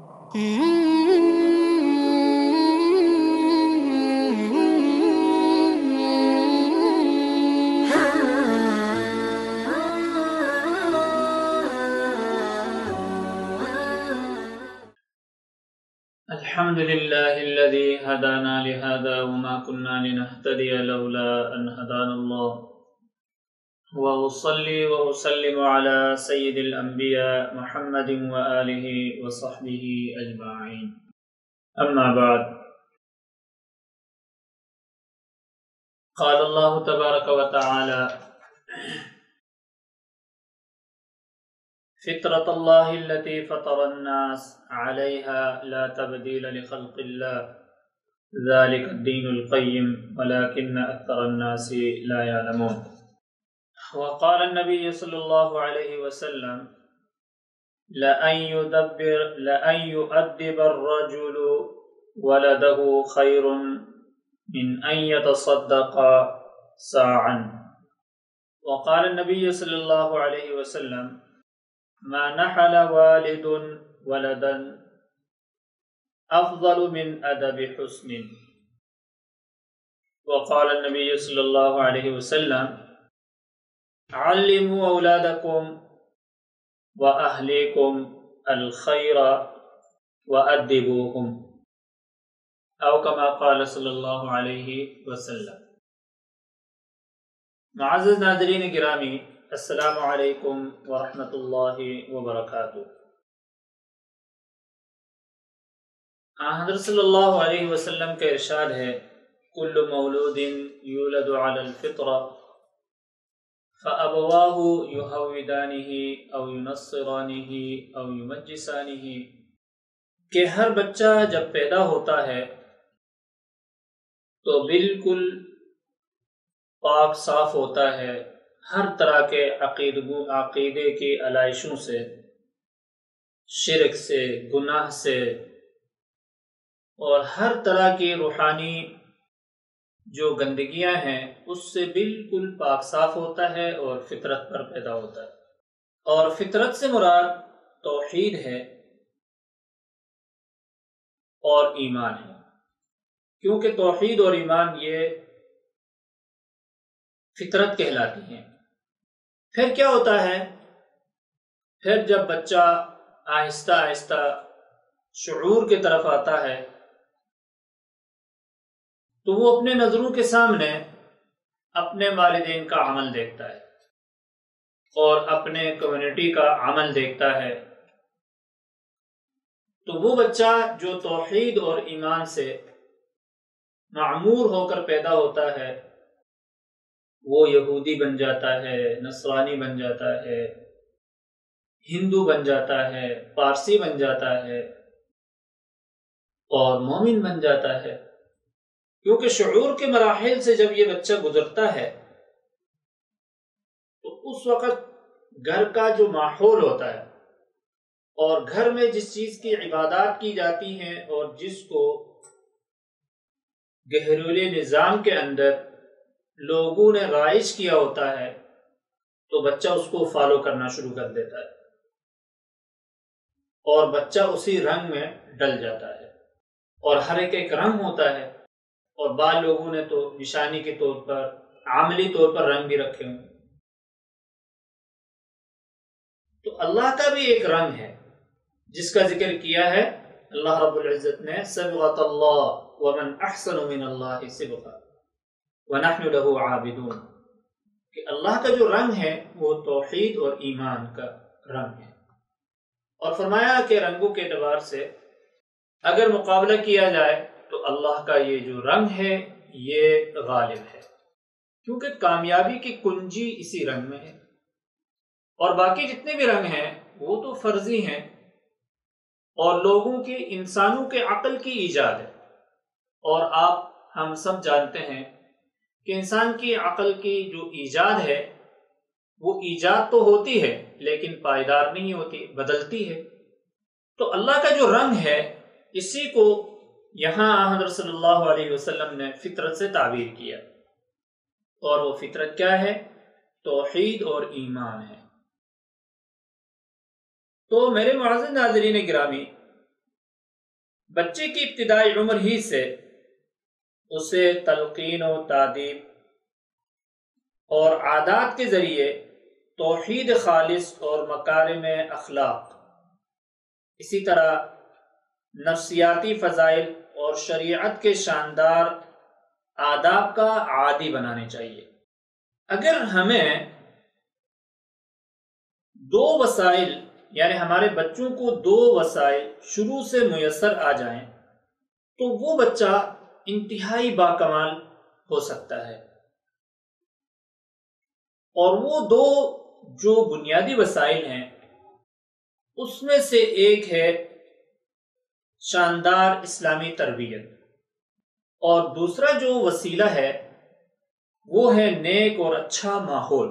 الحمد لله الذي هدانا لهذا وما كنا لنهتدي لولا أن هدانا الله وأصلي وأسلم على سيد الأنبياء محمد وآله وصحبه أجمعين أما بعد قال الله تبارك وتعالى فطرة الله التي فطر الناس عليها لا تبديل لخلق الله ذلك الدين القيم ولكن أكثر الناس لا يعلمون وقال النبي صلى الله عليه وسلم لأن يؤدب الرجل ولده خير من أن يتصدق ساعا وقال النبي صلى الله عليه وسلم ما نحل والد ولدا أفضل من أدب حسن وقال النبي صلى الله عليه وسلم علموا أولادكم وأهليكم الخير وأدبوهم أو كما قال صلی اللہ علیہ وسلم۔ معزز ناظرین گرامی، السلام علیکم ورحمۃ اللہ وبرکاتہ۔ حضرت صلی اللہ علیہ وسلم کا ارشاد ہے کل مولود یولد علی الفطرہ فأبواہ یہودانہ او ینصرانہ او یمجسانہ، کہ ہر بچہ جب پیدا ہوتا ہے تو بالکل پاک صاف ہوتا ہے ہر طرح کے عقیدے کی علائشوں سے، شرک سے، گناہ سے، اور ہر طرح کی روحانی جو گندگیاں ہیں اس سے بالکل پاک صاف ہوتا ہے اور فطرت پر پیدا ہوتا ہے۔ اور فطرت سے مراد توحید ہے اور ایمان ہے، کیونکہ توحید اور ایمان یہ فطرت کہلاتی ہیں۔ پھر کیا ہوتا ہے؟ پھر جب بچہ آہستہ آہستہ شعور کی طرف آتا ہے تو وہ اپنے نظروں کے سامنے اپنے والدین کا عمل دیکھتا ہے اور اپنے کمیونٹی کا عمل دیکھتا ہے، تو وہ بچہ جو توحید اور ایمان سے معمور ہو کر پیدا ہوتا ہے وہ یہودی بن جاتا ہے، نصرانی بن جاتا ہے، ہندو بن جاتا ہے، پارسی بن جاتا ہے اور مومن بن جاتا ہے، کیونکہ شعور کے مراحل سے جب یہ بچہ گزرتا ہے تو اس وقت گھر کا جو ماحول ہوتا ہے اور گھر میں جس چیز کی عبادات کی جاتی ہیں اور جس کو گہریلے نظام کے اندر لوگوں نے رائج کیا ہوتا ہے تو بچہ اس کو فالو کرنا شروع کر دیتا ہے اور بچہ اسی رنگ میں ڈل جاتا ہے، اور ہر ایک رنگ ہوتا ہے، اور بعض لوگوں نے تو نشانی کے طور پر عملی طور پر رنگ بھی رکھے ہوں۔ تو اللہ کا بھی ایک رنگ ہے جس کا ذکر کیا ہے اللہ رب العزت نے، صبغۃ اللہ ومن احسن من اللہ صبغۃ وَنَحْنُ لَهُ عَابِدُونَ، کہ اللہ کا جو رنگ ہے وہ توحید اور ایمان کا رنگ ہے، اور فرمایا کہ رنگوں کے اعتبار سے اگر مقابلہ کیا جائے تو اللہ کا یہ جو رنگ ہے یہ غالب ہے، کیونکہ کامیابی کی کنجی اسی رنگ میں ہے، اور باقی جتنے بھی رنگ ہیں وہ تو فرضی ہیں اور لوگوں کی، انسانوں کے عقل کی ایجاد ہے، اور ہم سب جانتے ہیں کہ انسان کی عقل کی جو ایجاد ہے وہ ایجاد تو ہوتی ہے لیکن پائیدار نہیں ہوتی، بدلتی ہے۔ تو اللہ کا جو رنگ ہے اسی کو یہاں حضرت صلی اللہ علیہ وسلم نے فطرت سے تعبیر کیا، اور وہ فطرت کیا ہے؟ توحید اور ایمان ہے۔ تو میرے معزز ناظرین گرامی، بچے کی ابتدائی عمر ہی سے اسے تلقین و تادیب اور عادات کے ذریعے توحید خالص اور مکارم اخلاق، اسی طرح نفسیاتی فضائل اور شریعت کے شاندار آداب کا عادی بنانے چاہیے۔ اگر ہمیں دو وسائل، یعنی ہمارے بچوں کو دو وسائل شروع سے میسر آ جائیں تو وہ بچہ انتہائی باکمال ہو سکتا ہے۔ اور وہ دو جو بنیادی وسائل ہیں اس میں سے ایک ہے شاندار اسلامی تربیت، اور دوسرا جو وسیلہ ہے وہ ہے نیک اور اچھا ماحول۔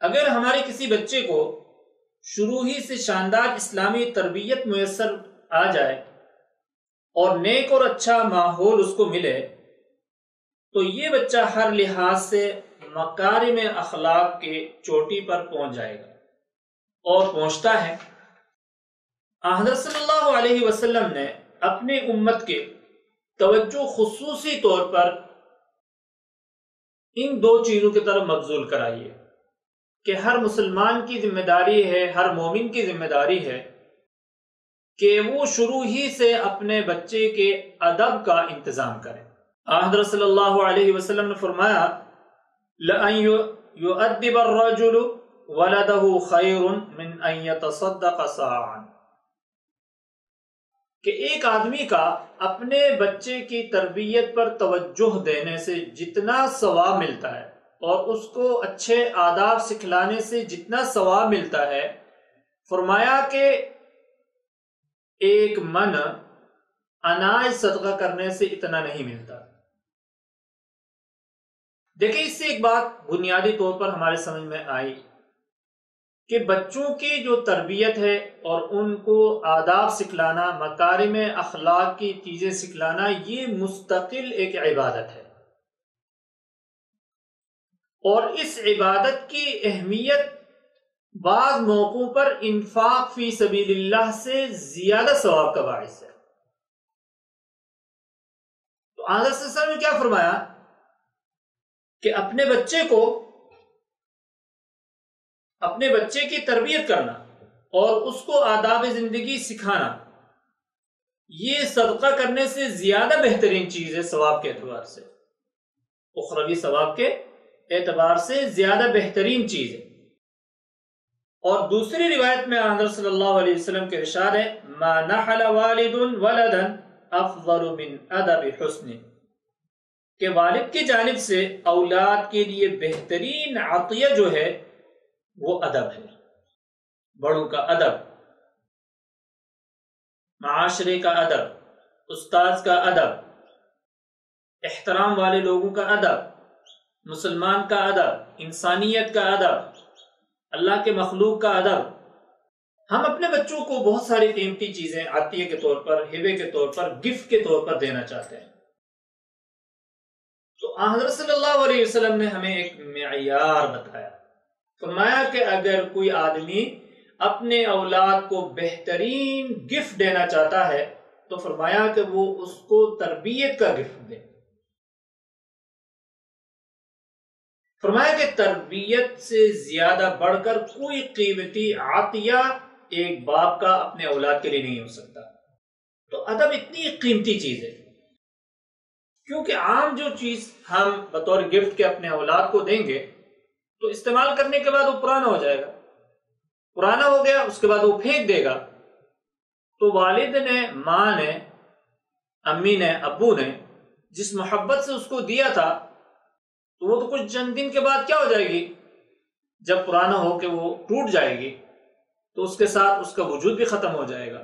اگر ہمارے کسی بچے کو شروع ہی سے شاندار اسلامی تربیت میسر آ جائے اور نیک اور اچھا ماحول اس کو ملے تو یہ بچہ ہر لحاظ سے مکارم اخلاق کے چوٹی پر پہنچ جائے گا، اور پہنچتا ہے۔ حضرت صلی اللہ علیہ وسلم نے اپنے امت کے توجہ خصوصی طور پر ان دو چیزوں کی طرف مبذول کرائی ہے کہ ہر مسلمان کی ذمہ داری ہے، ہر مومن کی ذمہ داری ہے کہ وہ شروع ہی سے اپنے بچے کے ادب کا انتظام کرے۔ حضرت صلی اللہ علیہ وسلم نے فرمایا لَأَن يُؤَدِّبَ الرَّجُلُ وَلَدَهُ خَيْرٌ مِّنْ أَن يَتَصَدَّقَ صَاعًا، کہ ایک آدمی کا اپنے بچے کی تربیت پر توجہ دینے سے جتنا ثواب ملتا ہے اور اس کو اچھے آداب سکھلانے سے جتنا ثواب ملتا ہے، فرمایا کہ ایک من اناج صدقہ کرنے سے اتنا نہیں ملتا۔ دیکھیں، اس سے ایک بات بنیادی طور پر ہمارے سمجھ میں آئی کہ بچوں کی جو تربیت ہے اور ان کو آداب سکھلانا، مکارم اخلاق کی چیزیں سکھلانا، یہ مستقل ایک عبادت ہے، اور اس عبادت کی اہمیت بعض موقعوں پر انفاق فی سبیل اللہ سے زیادہ ثواب کا باعث ہے۔ تو حضرت صلی اللہ علیہ وسلم نے کیا فرمایا کہ اپنے بچے کی تربیت کرنا اور اس کو آداب زندگی سکھانا، یہ صدقہ کرنے سے زیادہ بہترین چیز ہے ثواب کے اعتبار سے، اخروی ثواب کے اعتبار سے زیادہ بہترین چیز ہے۔ اور دوسری روایت میں حضرت صلی اللہ علیہ وسلم کے ارشاد ہے ما نحل والد ولدا افضل من ادب حسن، کہ والد کی جانب سے اولاد کے لیے بہترین عطیہ جو ہے وہ ادب ہے، بڑوں کا ادب، معاشرے کا ادب، استاذ کا ادب، احترام والے لوگوں کا ادب، مسلمان کا ادب، انسانیت کا ادب، اللہ کے مخلوق کا ادب۔ ہم اپنے بچوں کو بہت ساری قیمتی چیزیں عطیہ کے طور پر، ہبے کے طور پر، گفٹ کے طور پر دینا چاہتے ہیں، تو حضرت صلی اللہ علیہ وسلم نے ہمیں ایک معیار بتایا، فرمایا کہ اگر کوئی آدمی اپنے اولاد کو بہترین گفٹ دینا چاہتا ہے تو فرمایا کہ وہ اس کو تربیت کا گفٹ دے۔ فرمایا کہ تربیت سے زیادہ بڑھ کر کوئی قیمتی عطیہ ایک باپ کا اپنے اولاد کے لیے نہیں ہو سکتا۔ تو ادب اتنی قیمتی چیز ہے، کیونکہ عام جو چیز ہم بطور گفٹ کے اپنے اولاد کو دیں گے تو استعمال کرنے کے بعد وہ پرانا ہو جائے گا، پرانا ہو گیا اس کے بعد وہ پھینک دے گا۔ تو والد نے، ماں نے، امی نے، ابو نے جس محبت سے اس کو دیا تھا تو وہ تو کچھ چند دن کے بعد کیا ہو جائے گی، جب پرانا ہو کے وہ ٹوٹ جائے گی تو اس کے ساتھ اس کا وجود بھی ختم ہو جائے گا۔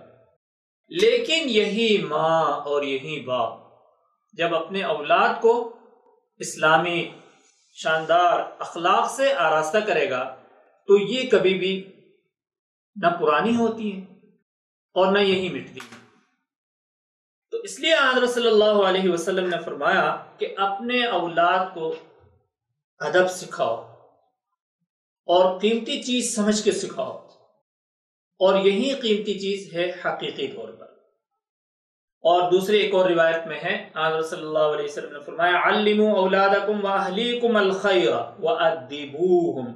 لیکن یہی ماں اور یہی باپ جب اپنے اولاد کو اسلامی شاندار اخلاق سے آراستہ کرے گا تو یہ کبھی بھی نہ پرانی ہوتی ہے اور نہ یہی مٹتی ہے۔ تو اس لیے حضرت صلی اللہ علیہ وسلم نے فرمایا کہ اپنے اولاد کو ادب سکھاؤ اور قیمتی چیز سمجھ کے سکھاؤ، اور یہی قیمتی چیز ہے حقیقی طور پر۔ اور دوسری ایک اور روایت میں ہے، آن صلی اللہ علیہ وسلم نے فرمایا علموا اولادکم واہلیکم الخیر وادبوہم،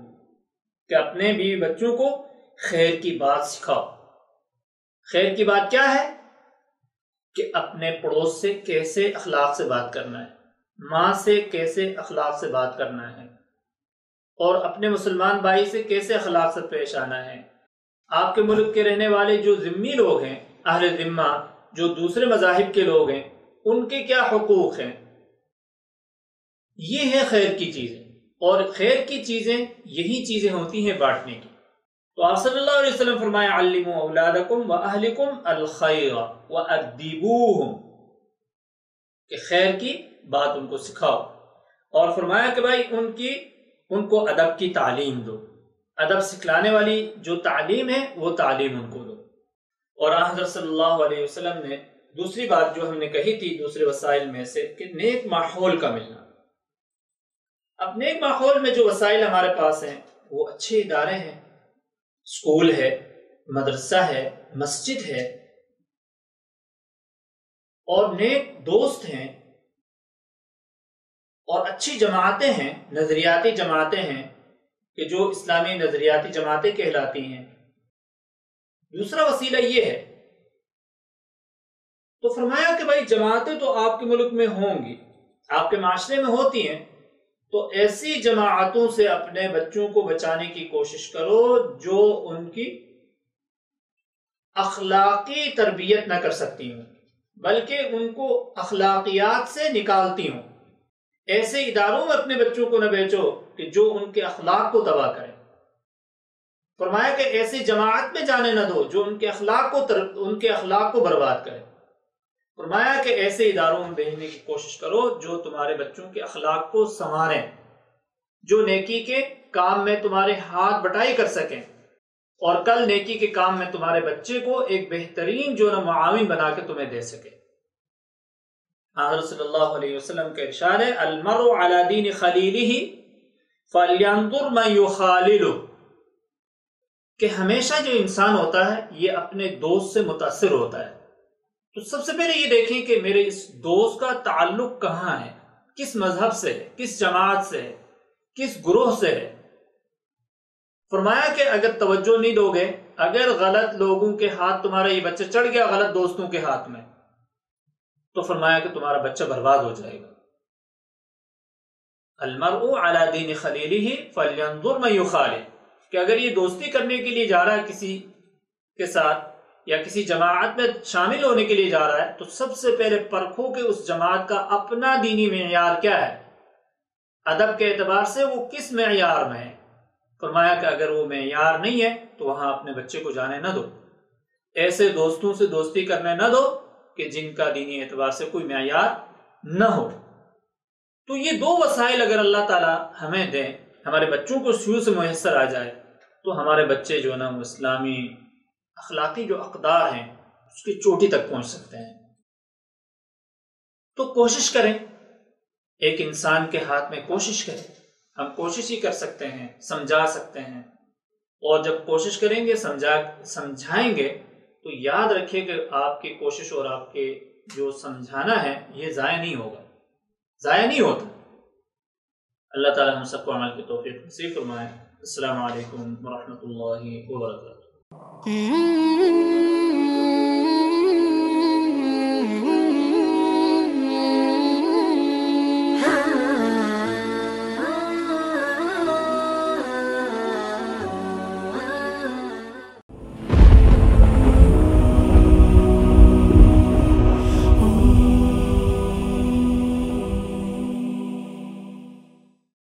کہ اپنے بیوی بچوں کو خیر کی بات سکھاؤ۔ خیر کی بات کیا ہے؟ کہ اپنے پڑوس سے کیسے اخلاق سے بات کرنا ہے، ماں سے کیسے اخلاق سے بات کرنا ہے، اور اپنے مسلمان بھائی سے کیسے اخلاق سے پیش آنا ہے۔ آپ کے ملک کے رہنے والے جو ذمی لوگ ہیں، اہل ذمہ، جو دوسرے مذاہب کے لوگ ہیں، ان کے کیا حقوق ہیں، یہ ہے خیر کی چیزیں۔ اور خیر کی چیزیں یہی چیزیں ہوتی ہیں بانٹنے کی۔ تو آپ صلی اللہ علیہ وسلم فرمایا علموا اولادکم واہلکم الخیر وادبوہم، کہ خیر کی بات ان کو سکھاؤ، اور فرمایا کہ بھائی ان کو ادب کی تعلیم دو، ادب سکھلانے والی جو تعلیم ہے وہ تعلیم ان کو دو۔ اور حضرت صلی اللہ علیہ وسلم نے دوسری بات جو ہم نے کہی تھی دوسرے وسائل میں سے، کہ نیک ماحول کا ملنا۔ اب نیک ماحول میں جو وسائل ہمارے پاس ہیں وہ اچھے ادارے ہیں، اسکول ہے، مدرسہ ہے، مسجد ہے، اور نیک دوست ہیں، اور اچھی جماعتیں ہیں، نظریاتی جماعتیں ہیں کہ جو اسلامی نظریاتی جماعتیں کہلاتی ہیں۔ دوسرا وسیلہ یہ ہے، تو فرمایا کہ بھائی جماعتیں تو آپ کے ملک میں ہوں گی، آپ کے معاشرے میں ہوتی ہیں، تو ایسی جماعتوں سے اپنے بچوں کو بچانے کی کوشش کرو جو ان کی اخلاقی تربیت نہ کر سکتی ہوں، بلکہ ان کو اخلاقیات سے نکالتی ہوں۔ ایسے اداروں میں اپنے بچوں کو نہ بھیجو کہ جو ان کے اخلاق کو تباہ کرے۔ فرمایا کہ ایسی جماعت میں جانے نہ دو جو ان کے اخلاق کو برباد کرے۔ فرمایا کہ ایسے اداروں میں بھیجنے کی کوشش کرو جو تمہارے بچوں کے اخلاق کو سنواریں، جو نیکی کے کام میں تمہارے ہاتھ بٹائی کر سکیں، اور کل نیکی کے کام میں تمہارے بچے کو ایک بہترین جو نہ معاون بنا کے تمہیں دے سکے۔ حضرت صلی اللہ علیہ وسلم کا ارشاد ہے المرء علی دین خلیلہ فلینظر من یخاللہ، کہ ہمیشہ جو انسان ہوتا ہے یہ اپنے دوست سے متاثر ہوتا ہے۔ تو سب سے پہلے یہ دیکھیں کہ میرے اس دوست کا تعلق کہاں ہے، کس مذہب سے ہے، کس جماعت سے ہے، کس گروہ سے ہے۔ فرمایا کہ اگر توجہ نہیں دو گے، اگر غلط لوگوں کے ہاتھ تمہارا یہ بچہ چڑھ گیا، غلط دوستوں کے ہاتھ میں، تو فرمایا کہ تمہارا بچہ برباد ہو جائے گا۔ المرء علی دین خلیلہ فلینظر من یخالل، کہ اگر یہ دوستی کرنے کے لیے جا رہا ہے کسی کے ساتھ یا کسی جماعت میں شامل ہونے کے لیے جا رہا ہے، تو سب سے پہلے پرکھو کہ اس جماعت کا اپنا دینی معیار کیا ہے، ادب کے اعتبار سے وہ کس معیار میں ہے۔ فرمایا کہ اگر وہ معیار نہیں ہے تو وہاں اپنے بچے کو جانے نہ دو، ایسے دوستوں سے دوستی کرنے نہ دو کہ جن کا دینی اعتبار سے کوئی معیار نہ ہو۔ تو یہ دو وسائل اگر اللہ تعالی ہمیں دیں، ہمارے بچوں کو شروع سے میسر آ جائے، تو ہمارے بچے جو نا وہ اسلامی اخلاقی جو اقدار ہیں اس کی چوٹی تک پہنچ سکتے ہیں۔ تو کوشش کریں، ایک انسان کے ہاتھ میں کوشش کریں، ہم کوشش ہی کر سکتے ہیں، سمجھا سکتے ہیں، اور جب کوشش کریں گے، سمجھائیں گے، تو یاد رکھیے کہ آپ کی کوشش اور آپ کے جو سمجھانا ہے یہ ضائع نہیں ہوگا، ضائع نہیں ہوتا۔ اللہ تعالی ہم سب کو عمل کی توفیق نصیب فرمائے۔ السلام علیکم ورحمۃ اللہ وبرکاتہ۔